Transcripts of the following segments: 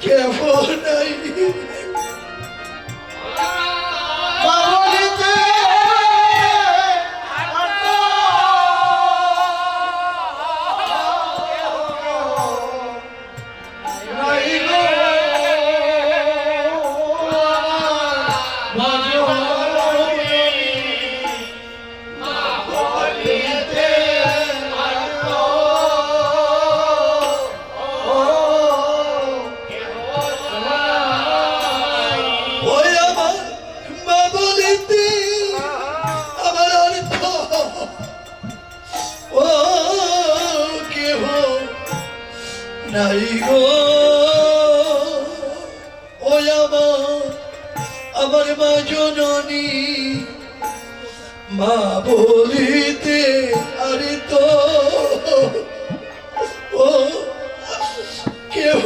কেমন নাই নাই গো ও আমার মা জননী মা বলিতে আরে তো ও কেউ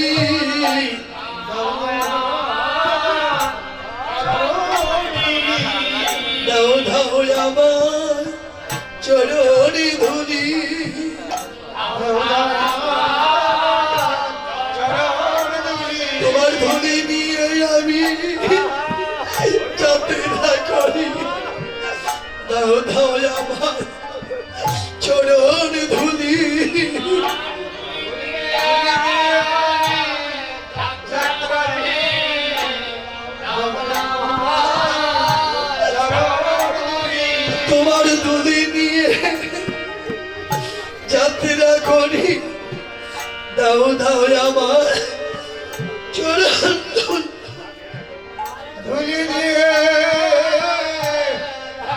নাই চরণি ধুলি তোমার ধুলি নিয়ে আমি যাত্রা করি দাও দাও আমার চরণ ধুলি তোমার দুলি নিয়ে যাত্রা করি দাও দাও আমার চরণ ধুলি নিয়ে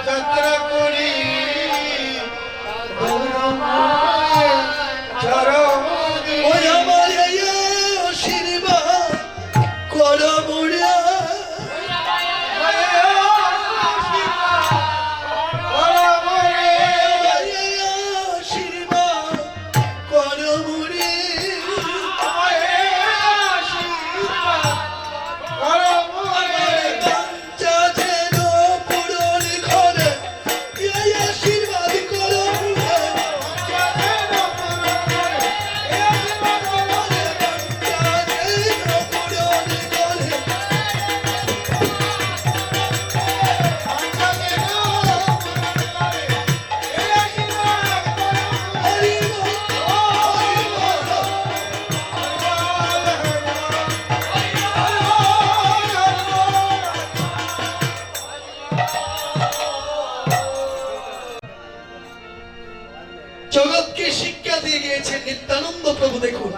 যাত্রা করি ওই আমার আশীর্বাদ করো মুড়া জগৎকে শিক্ষা দিয়ে গিয়েছেন নিত্যানন্দ প্রভু। দেখুন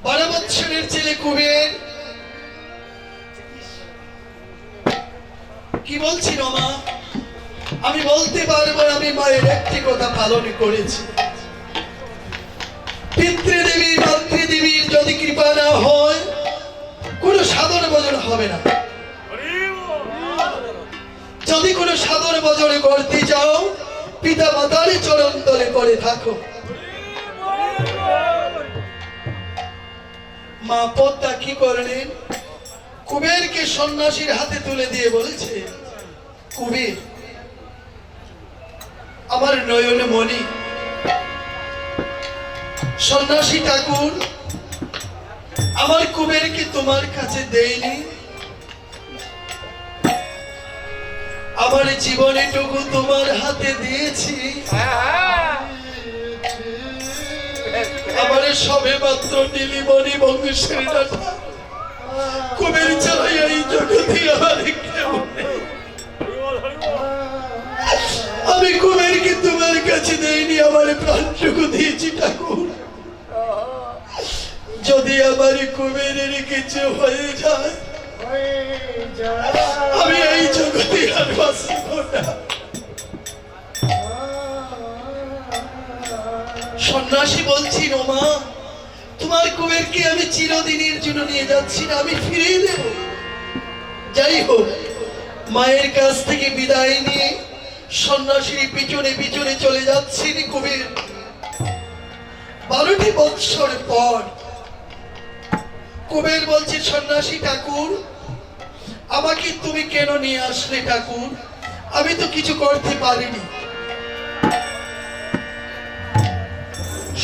12 বৎসরের ছেলে কুবের কি বলছি রমা, আমি বলতে পারবো আমি মায়ের একটি কথা পালন করেছি। পিতৃদেবী মাতৃদেবীর যদি কৃপা না হয় কোনো সাধন ভজন হবে না। যদি কোনো সাধন ভজন করতে যাও পিতা মাতার চরণ তলে পড়ে থাকো। মা পদ্মা কি করলেন, কুবেরকে সন্ন্যাসীর হাতে তুলে দিয়ে বলেছে, কুবের আমার নয়ন মণি সন্ন্যাসী ঠাকুর, আমার কুবেরকে তোমার কাছে দেয়নি? আমার জীবনেটুকু তোমার হাতে দিয়েছি। আমার সবে মাত্র নীলিমণি বংশের ডাটা, কুবের ছাড়াই এই জগতে আমার কেউ নেই। আমি কুবেরকে তোমার কাছে দেইনি, আমার প্রাণটুকু দিয়েছি ঠাকুর। যদি আমার কুবেরের কিছু হয়ে যায়, আমি এই জগতে আর বাঁচব না। সন্ন্যাসী বলছি, রমা, তোমার কুবেরকে আমি চিরদিনের জন্য নিয়ে যাচ্ছি না, আমি ফিরিয়ে দেব। যাই হোক, মায়ের কাছ থেকে বিদায় নিয়ে সন্ন্যাসীর পিছনে পিছনে চলে যাচ্ছেন কুবের। 12টি বৎসর পর কুবের বলছে, সন্ন্যাসী ঠাকুর, আমাকে তুমি কেন নিয়ে আসলে ঠাকুর? আমি তো কিছু করতে পারিনি।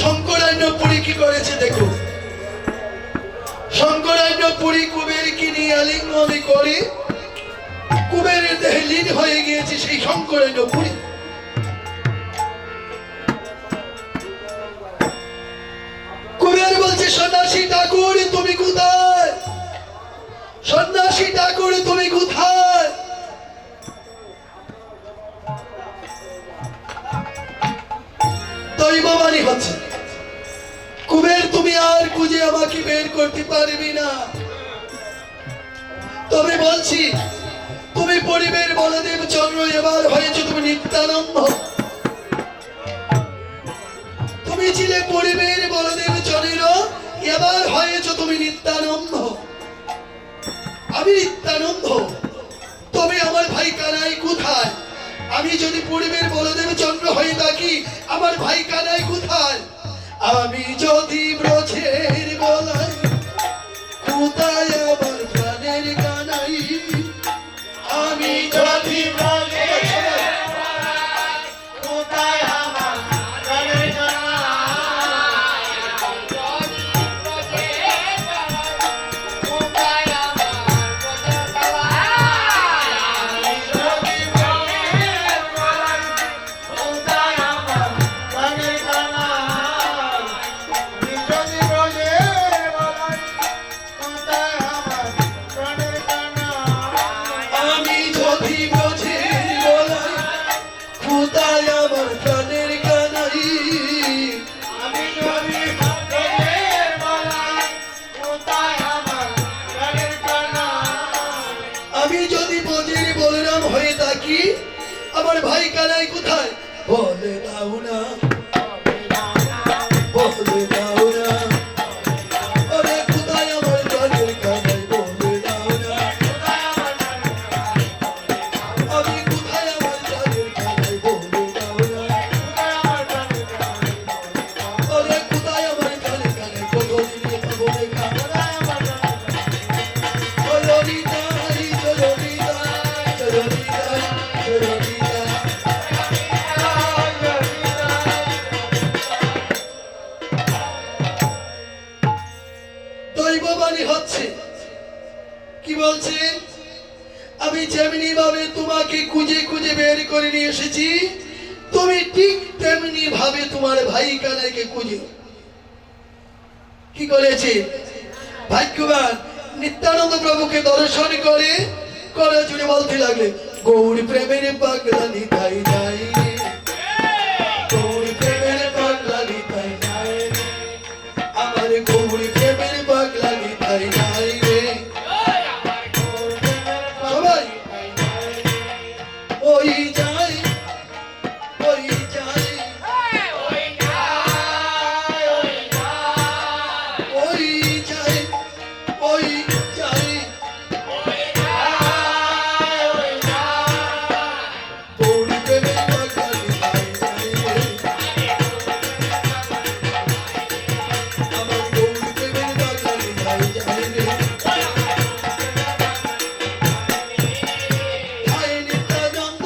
শঙ্করান্নপুরী কি করেছে দেখো। শঙ্করান্নপুরী কুবেরকে নিয়ে আলিঙ্গন করে কুবেরের দেহে লীন হয়ে গিয়েছে সেই শঙ্করান্নপুরী। কুবের বলছে, সন্ন্যাসী ঠাকুর তুমি কোথায়? সন্ন্যাসী ঠাকুর তুমি কোথায়? দৈববাণী হচ্ছে, কুবের তুমি আর খুঁজে আমাকে বের করতে পারবি না। তবে বলছি, তুমি পরিবের বলদেব চন্দ্র, এবার হয়েছে তুমি নিত্যানন্দ। তুমি ছিলে পরিবের বলদেব চন্দ্র, এবার হয়েছ তুমি নিত্যানন্দ। আমি নিত্যানন্দ, তবে আমার ভাই কানাই কোথায়? আমি যদি পরিবের বলদেব চন্দ্র হয়ে থাকি, আমার ভাই কানাই কোথায়? আমি যদি ব্রজের বলাই, কোথায় আমার প্রাণের কানাই? আমি যদি আমার ভাই কানাই কোথায়? বলে দাও না, বলে দাও না, আরে কোথায় আমার প্রাণের কানাই? বলে দাও না, আমি কোথায় আমার প্রাণের কানাই? বলে দাও না, আরে কোথায় আমার প্রাণের কানাই? কতদিনে পাবো দেখা? চরণিদাই, চরণিদাই, চরণিদাই, চরণিদাই। দৈববাণী হচ্ছে, কি বলছে? আমি যেমনি ভাবে তোমাকে খুঁজে খুঁজে বের করে নিয়ে এসেছি, তুমি ঠিক তেমনি ভাবে তোমার ভাই কানাইকে খুঁজে কি করেছে? ভাগ্যবান নিত্যানন্দ প্রভুকে দর্শন করে করে জুড়ে বলতে লাগলে, গৌর প্রেমের পাগলা নিতাই যাই রে, গৌর প্রেমের পাগলা নিতাই যাই রে, আমার গৌর প্রেমের পাগলা নিতাই যাই রে। সবাই ওই যাই, ওই যাই, ওই যাই, ওই যাই, গৌর প্রেমের পাগলা নিতাই যাই রে, আমার গৌর প্রেমের পাগলা নিতাই যাই রে। হায় নিত্যানন্দ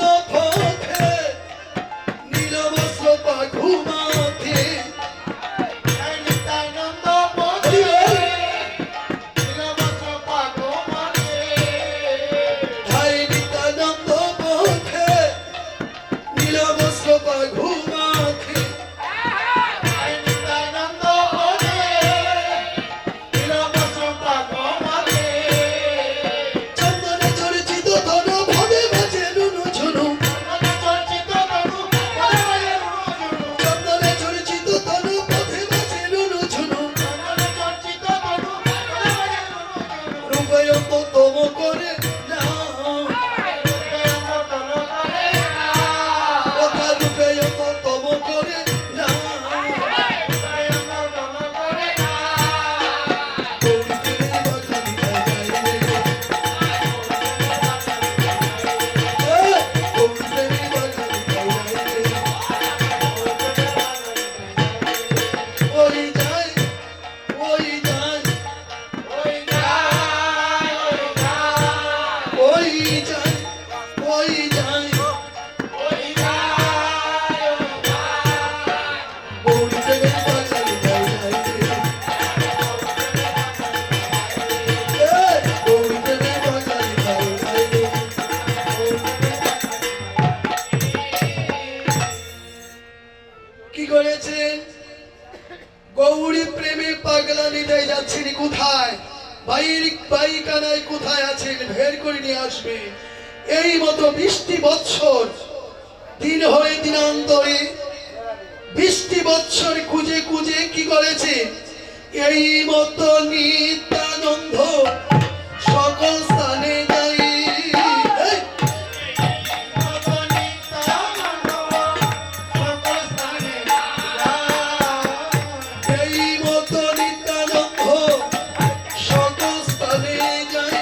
যাই গৌরী প্রেমের পাগলা নিতাই যাই গৌরী প্রেমের পাগলা নিতাই যাই। কি করেছেন? গৌরী প্রেমে পাগলা নিতাই যাচ্ছেন কোথায়? ভাই কানাই কোথায় আছেন? বের করে নিয়ে আসবে। এই মতো 20টি বৎসর দিন হয়ে দিনান্তরে 20টি বৎসর খুঁজে খুঁজে কি করেছে? এই মতো নিত্যানন্দ সকল স্থানে যাই। এই মতো নিত্যানন্দ সকল স্থানে যাই।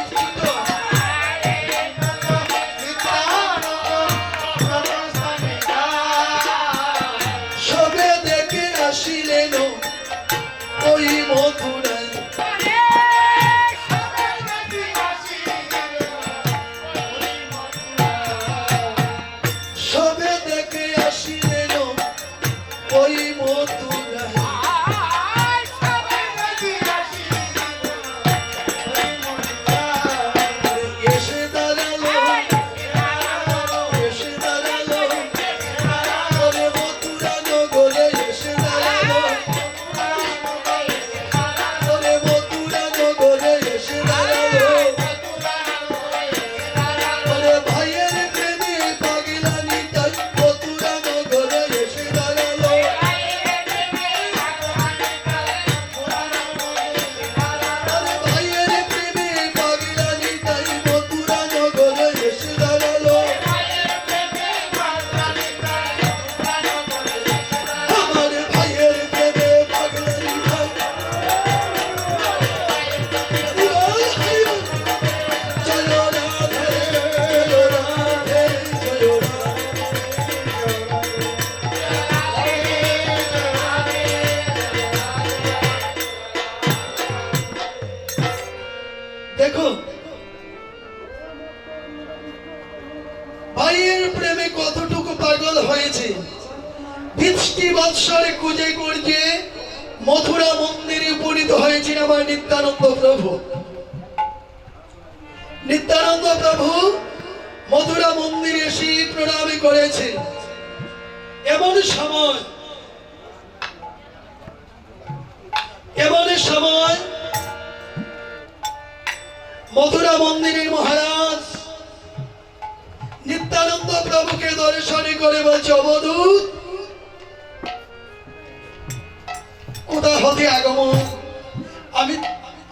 সবে দেখে আসিলেন ওই মথুরায় সবে দেখে আসিলেন ওই মথুরায় এসে দাঁড়ালো এসে দাঁড়ালো ওরে মথুরা নগরে এসে দাঁড়ালো ওরে মথুরা নগরে এসে দাঁড়ালো ওরে ভাইয়ের প্রেমে পাগলা নিতাই মথুরা নগরে এসে দাঁড়ালো ওরে ভাইয়ের প্রেমে পাগলা নিতাই মথুরা নগরে এসে দাঁড়ালো আমার ভাইয়ের প্রেমে পাগলা নিতাই জয় রাধে জয় রাধে জয় রাধে। দেখো ভাইয়ের প্রেমে কতটুকু পাগল হয়েছে। 20টি বৎসরে খুঁজে খুঁজে মথুরা মন্দিরে উপনীত হয়েছেন আমার নিত্যানন্দ প্রভু। নিত্যানন্দ প্রভু মথুরা মন্দিরে এসে প্রণাম করেছে। এমন সময় মথুরা মন্দিরের মহারাজ নিত্যানন্দ প্রভুকে দর্শন করে বলছে, অবধূত কোথা হতে আগমন?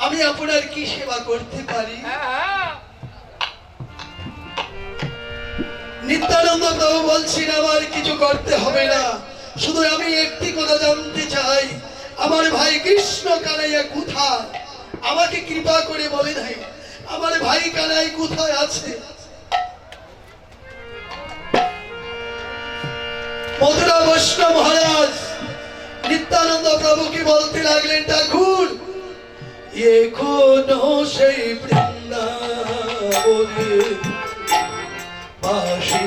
আমি আপনার কি সেবা করতে পারি? নিত্যানন্দ প্রভু বলছেন, আমার কিছু করতে হবে না, শুধু আমি একটি কথা জানতে চাই, আমার ভাই কৃষ্ণ কানাইয়া কোথায়? আমাকে কৃপা করে বলে নাই আমার ভাই কানাই কোথায় আছে। মথুরা বৈষ্ণব মহারাজ নিত্যানন্দ প্রভুকে বলতে লাগলেন, ঠাকুর এখনো সেই বৃন্দাবনে বাঁশি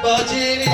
বাজে রে